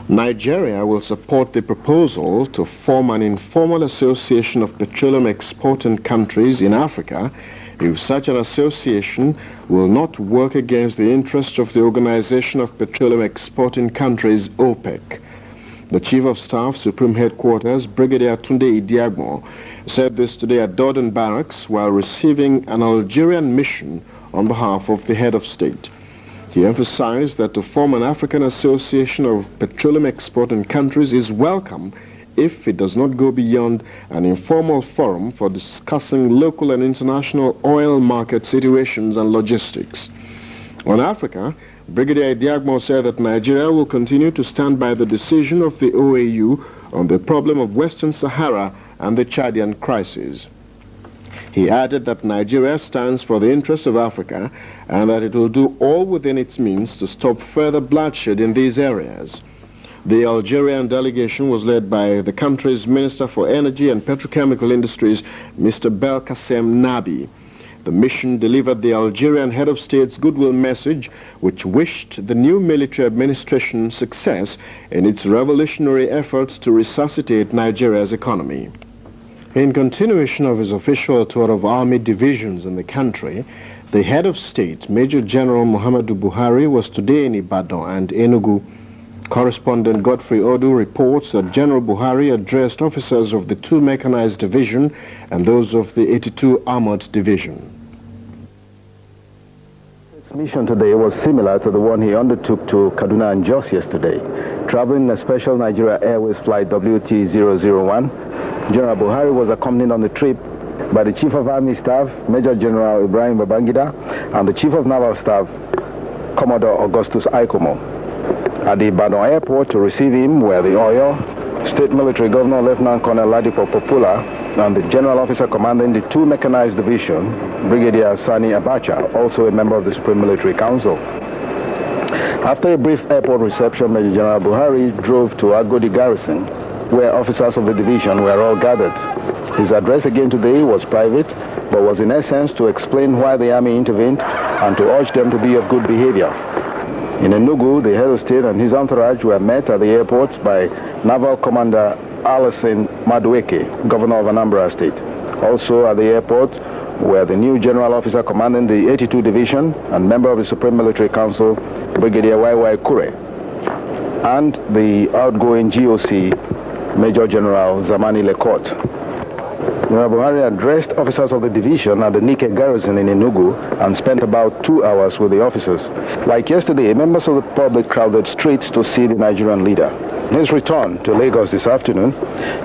Nigeria will support the proposal to form an informal association of petroleum exporting countries in Africa if such an association will not work against the interests of the Organization of Petroleum Exporting Countries, OPEC. The Chief of Staff, Supreme Headquarters, Brigadier Tunde Idiagmo, said this today at Dorden Barracks while receiving an Algerian mission on behalf of the head of state. He emphasized that to form an African Association of Petroleum Exporting Countries is welcome if it does not go beyond an informal forum for discussing local and international oil market situations and logistics. On Africa, Brigadier Idiagmo said that Nigeria will continue to stand by the decision of the OAU on the problem of Western Sahara and the Chadian crisis. He added that Nigeria stands for the interests of Africa and that it will do all within its means to stop further bloodshed in these areas. The Algerian delegation was led by the country's Minister for Energy and Petrochemical Industries, Mr. Belkacem Nabi. The mission delivered the Algerian head of state's goodwill message, which wished the new military administration success in its revolutionary efforts to resuscitate Nigeria's economy. In continuation of his official tour of army divisions in the country, the head of state, Major General Muhammadu Buhari, was today in Ibadan and Enugu. Correspondent Godfrey Odu reports that General Buhari addressed officers of the 2 Mechanized Division and those of the 82 Armored Division. His mission today was similar to the one he undertook to Kaduna and Jos yesterday. Traveling in a special Nigeria Airways flight WT-001, General Buhari was accompanied on the trip by the Chief of Army Staff, Major General Ibrahim Babangida, and the Chief of Naval Staff, Commodore Augustus Aikomo. At the Ibadan airport to receive him were the Oyo State Military Governor Lieutenant Colonel Ladipo Popula and the General Officer commanding the 2 Mechanized Division, Brigadier Sani Abacha, also a member of the Supreme Military Council. After a brief airport reception, Major General Buhari drove to Agodi Garrison, where officers of the division were all gathered. His address again today was private, but was in essence to explain why the army intervened and to urge them to be of good behavior. In Enugu, the head of state and his entourage were met at the airport by Naval Commander Alison Madueke, Governor of Anambra State. Also at the airport were the new General Officer commanding the 82 Division and member of the Supreme Military Council, Brigadier YY Kure, and the outgoing GOC, Major General Zamani Lekot. General Buhari addressed officers of the division at the Nike garrison in Enugu and spent about 2 hours with the officers. Like yesterday, members of the public crowded streets to see the Nigerian leader. In his return to Lagos this afternoon,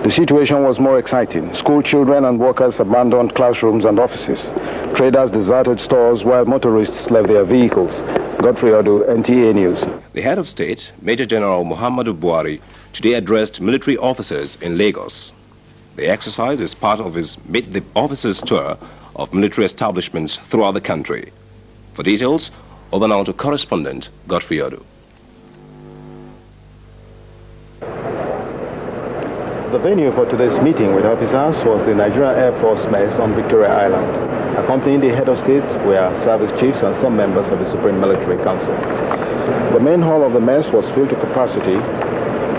the situation was more exciting. School children and workers abandoned classrooms and offices. Traders deserted stores while motorists left their vehicles. Godfrey Odu, NTA News. The head of state, Major General Muhammadu Buhari, today addressed military officers in Lagos. The exercise is part of his Meet the Officers tour of military establishments throughout the country. For details, over now to correspondent Godfrey Odu. The venue for today's meeting with officers was the Nigerian Air Force Mess on Victoria Island. Accompanying the head of state were service chiefs and some members of the Supreme Military Council. The main hall of the mess was filled to capacity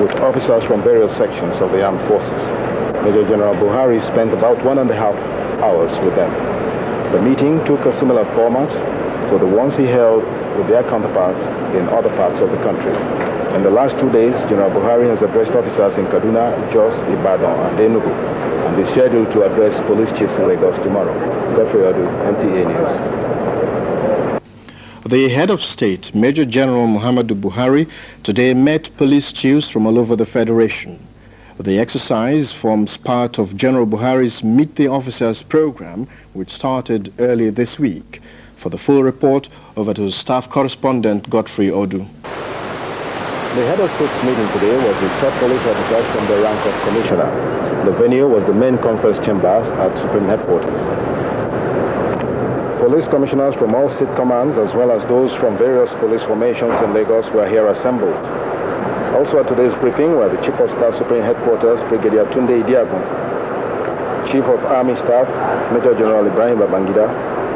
with officers from various sections of the armed forces. Major General Buhari spent about 1.5 hours with them. The meeting took a similar format to the ones he held with their counterparts in other parts of the country. In the last 2 days, General Buhari has addressed officers in Kaduna, Jos, Ibadan, and Enugu, and is scheduled to address police chiefs in Lagos tomorrow. Godfrey Odu, NTA News. The head of state, Major General Muhammadu Buhari, today met police chiefs from all over the Federation. The exercise forms part of General Buhari's Meet the Officers program, which started early this week. For the full report, over to staff correspondent Godfrey Odu. The head of state's meeting today was with top police officers from the rank of commissioner. The venue was the main conference chambers at Supreme Headquarters. Police commissioners from all state commands, as well as those from various police formations in Lagos, were here assembled. Also at today's briefing were the Chief of Staff Supreme Headquarters, Brigadier Tunde Idiagmo, Chief of Army Staff, Major General Ibrahim Babangida,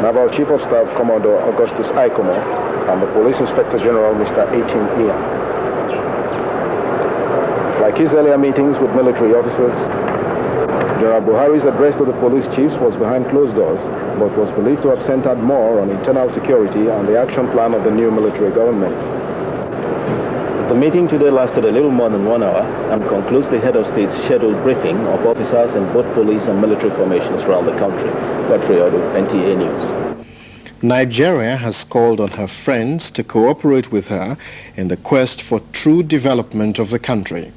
Naval Chief of Staff, Commodore Augustus Aikomo, and the Police Inspector General, Mr. 18 Ian. Like his earlier meetings with military officers, General Buhari's address to the police chiefs was behind closed doors, but was believed to have centered more on internal security and the action plan of the new military government. The meeting today lasted a little more than 1 hour and concludes the head of state's scheduled briefing of officers in both police and military formations around the country. Godfrey Odu, NTA News. Nigeria has called on her friends to cooperate with her in the quest for true development of the country.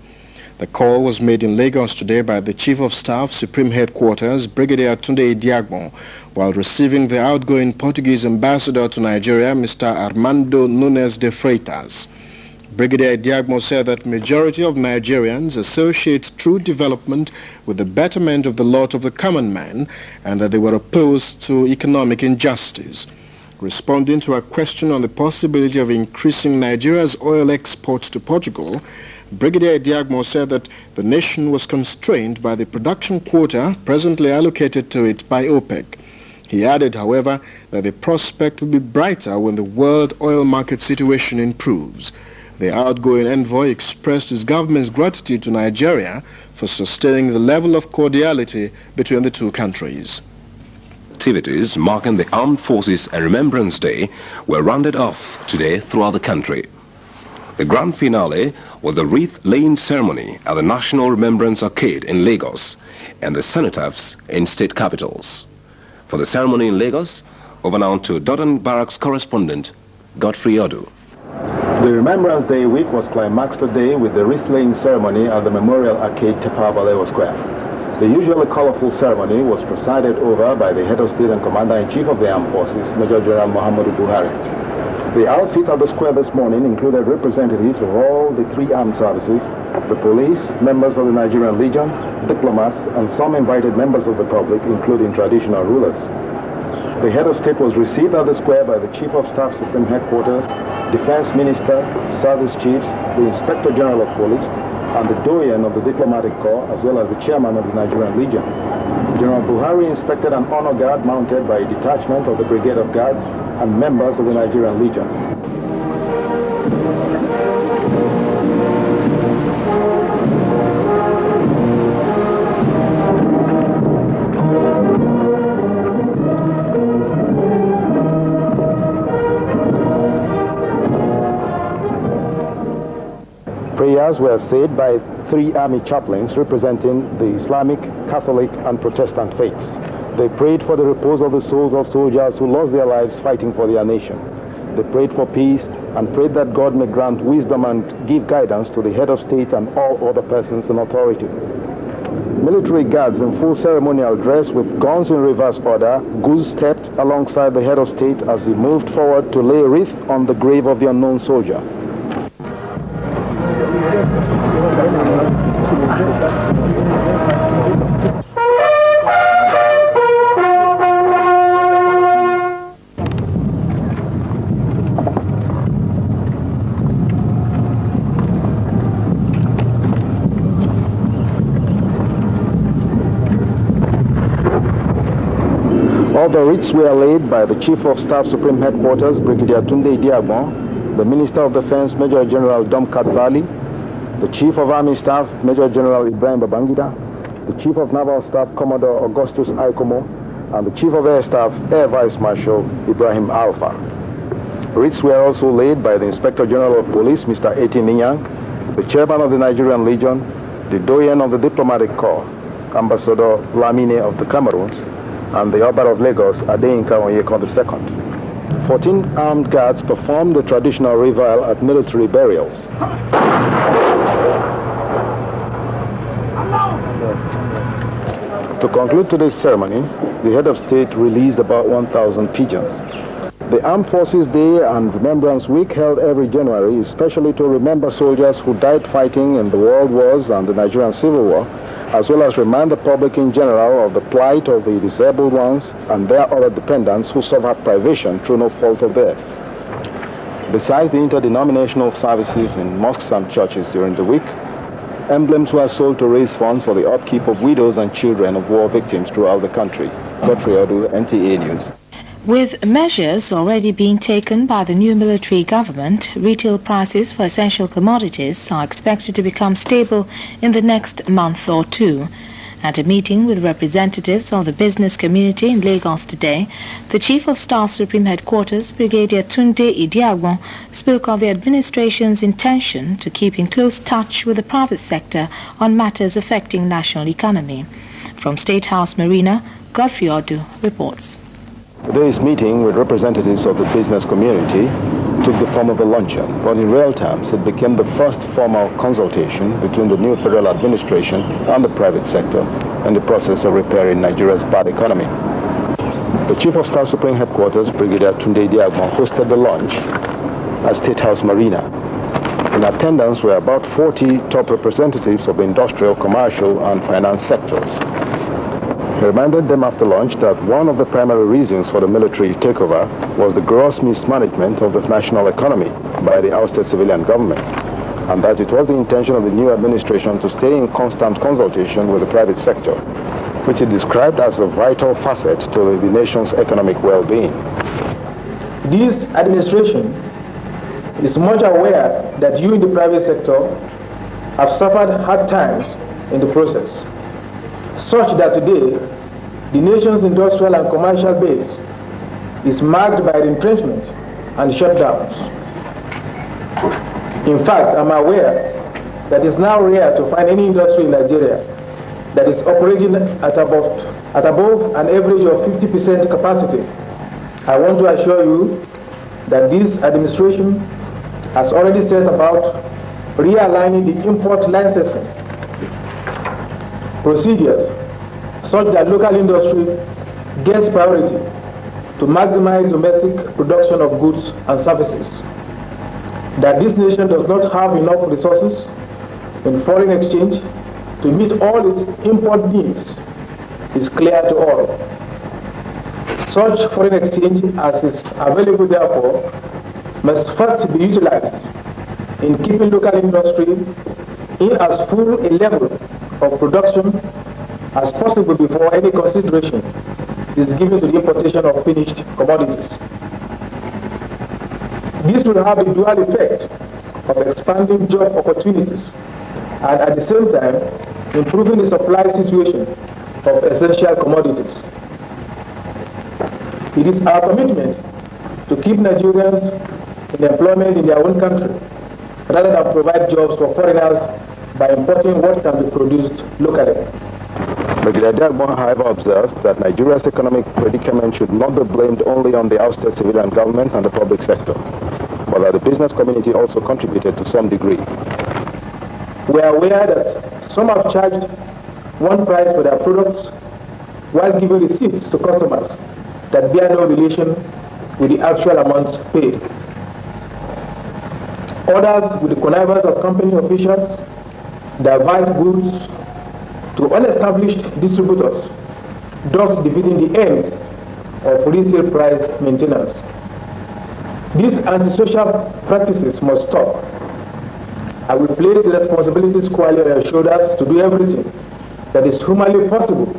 The call was made in Lagos today by the Chief of Staff, Supreme Headquarters, Brigadier Tunde Idiagbon, while receiving the outgoing Portuguese ambassador to Nigeria, Mr. Armando Nunes de Freitas. Brigadier Idiagbon said that majority of Nigerians associate true development with the betterment of the lot of the common man and that they were opposed to economic injustice. Responding to a question on the possibility of increasing Nigeria's oil exports to Portugal, Brigadier Idiagbon said that the nation was constrained by the production quota presently allocated to it by OPEC. He added, however, that the prospect will be brighter when the world oil market situation improves. The outgoing envoy expressed his government's gratitude to Nigeria for sustaining the level of cordiality between the two countries. Activities marking the Armed Forces and Remembrance Day were rounded off today throughout the country. The grand finale was the wreath-laying ceremony at the National Remembrance Arcade in Lagos and the cenotaphs in state capitals. For the ceremony in Lagos, over now to Dodon Barracks correspondent Godfrey Odu. The Remembrance Day week was climaxed today with the wreath-laying ceremony at the Memorial Arcade, Tafawa Balewa Square. The usually colorful ceremony was presided over by the head of state and commander-in-chief of the armed forces, Major General Muhammadu Buhari. The outfit at the square this morning included representatives of all the three armed services, the police, members of the Nigerian Legion, diplomats, and some invited members of the public, including traditional rulers. The head of state was received at the square by the Chief of Staff, Supreme Headquarters, Defense Minister, Service Chiefs, the Inspector General of Police, and the Doyen of the Diplomatic Corps, as well as the Chairman of the Nigerian Legion. General Buhari inspected an honor guard mounted by a detachment of the Brigade of Guards and members of the Nigerian Legion. Prayers were said by three army chaplains representing the Islamic, Catholic, and Protestant faiths. They prayed for the repose of the souls of soldiers who lost their lives fighting for their nation. They prayed for peace and prayed that God may grant wisdom and give guidance to the head of state and all other persons in authority. Military guards in full ceremonial dress with guns in reverse order goose-stepped alongside the head of state as he moved forward to lay a wreath on the grave of the unknown soldier. All the wreaths were laid by the Chief of Staff, Supreme Headquarters, Brigadier Tunde Idiagbon, the Minister of Defense, Major General Domkat Bali, the Chief of Army Staff, Major General Ibrahim Babangida, the Chief of Naval Staff, Commodore Augustus Aikomo, and the Chief of Air Staff, Air Vice Marshal Ibrahim Alpha. Wreaths were also laid by the Inspector General of Police, Mr. Eti Minyang, the Chairman of the Nigerian Legion, the Doyen of the Diplomatic Corps, Ambassador Lamine of the Cameroons, and the Oba of Lagos, Adeyinka Onyekon II. 14 armed guards performed the traditional revival at military burials. To conclude today's ceremony, the head of state released about 1,000 pigeons. The Armed Forces Day and Remembrance Week held every January, especially to remember soldiers who died fighting in the World Wars and the Nigerian Civil War, as well as remind the public in general of the plight of the disabled ones and their other dependents who suffered privation through no fault of theirs. Besides the interdenominational services in mosques and churches during the week, emblems were sold to raise funds for the upkeep of widows and children of war victims throughout the country. Godfrey Odu, NTA News. With measures already being taken by the new military government, retail prices for essential commodities are expected to become stable in the next month or two. At a meeting with representatives of the business community in Lagos today, the Chief of Staff Supreme Headquarters, Brigadier Tunde Idiagbon, spoke of the administration's intention to keep in close touch with the private sector on matters affecting national economy. From State House Marina, Godfrey Odu reports. Today's meeting with representatives of the business community took the form of a luncheon, but in real terms it became the first formal consultation between the new federal administration and the private sector in the process of repairing Nigeria's bad economy. The Chief of Staff Supreme Headquarters, Brigadier Tunde Idiagbon, hosted the lunch at State House Marina. In attendance were about 40 top representatives of the industrial, commercial, and finance sectors. He reminded them after lunch that one of the primary reasons for the military takeover was the gross mismanagement of the national economy by the ousted civilian government, and that it was the intention of the new administration to stay in constant consultation with the private sector, which he described as a vital facet to the nation's economic well-being. This administration is much aware that you in the private sector have suffered hard times in the process, such that today the nation's industrial and commercial base is marked by retrenchment and shutdowns. In fact, I'm aware that it's now rare to find any industry in Nigeria that is operating at above an average of 50% capacity. I want to assure you that this administration has already set about realigning the import licensing procedures such that local industry gets priority to maximize domestic production of goods and services. That this nation does not have enough resources in foreign exchange to meet all its import needs is clear to all. Such foreign exchange as is available, therefore, must first be utilized in keeping local industry in as full a level of production as possible before any consideration is given to the importation of finished commodities. This will have the dual effect of expanding job opportunities and at the same time improving the supply situation of essential commodities. It is our commitment to keep Nigerians in employment in their own country rather than provide jobs for foreigners by importing what can be produced locally. Brigadier Idiagbon, however, observed that Nigeria's economic predicament should not be blamed only on the ousted civilian government and the public sector, but that the business community also contributed to some degree. We are aware that some have charged one price for their products while giving receipts to customers that bear no relation with the actual amounts paid. Others, with the connivance of company officials, divert goods to unestablished distributors, thus defeating the aims of resale price maintenance. These antisocial practices must stop. I will place the responsibility squarely on your shoulders to do everything that is humanly possible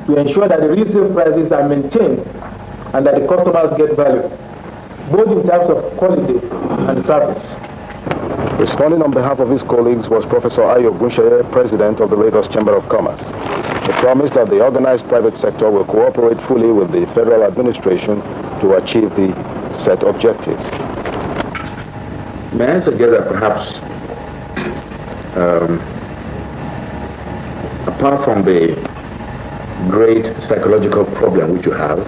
to ensure that the resale prices are maintained and that the customers get value, both in terms of quality and service. Responding on behalf of his colleagues was Professor Ayo, President of the Lagos Chamber of Commerce. He promised that the organized private sector will cooperate fully with the federal administration to achieve the set objectives. May I suggest that perhaps, apart from the great psychological problem which you have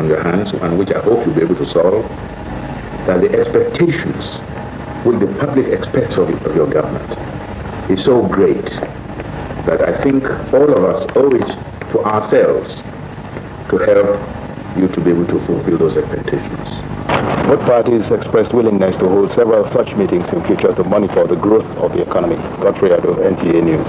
on your hands and which I hope you'll be able to solve, that the expectations which the public expects of your government is so great that I think all of us owe it to ourselves to help you to be able to fulfill those expectations. Both parties expressed willingness to hold several such meetings in future to monitor the growth of the economy. Godfrey Odu, NTA News.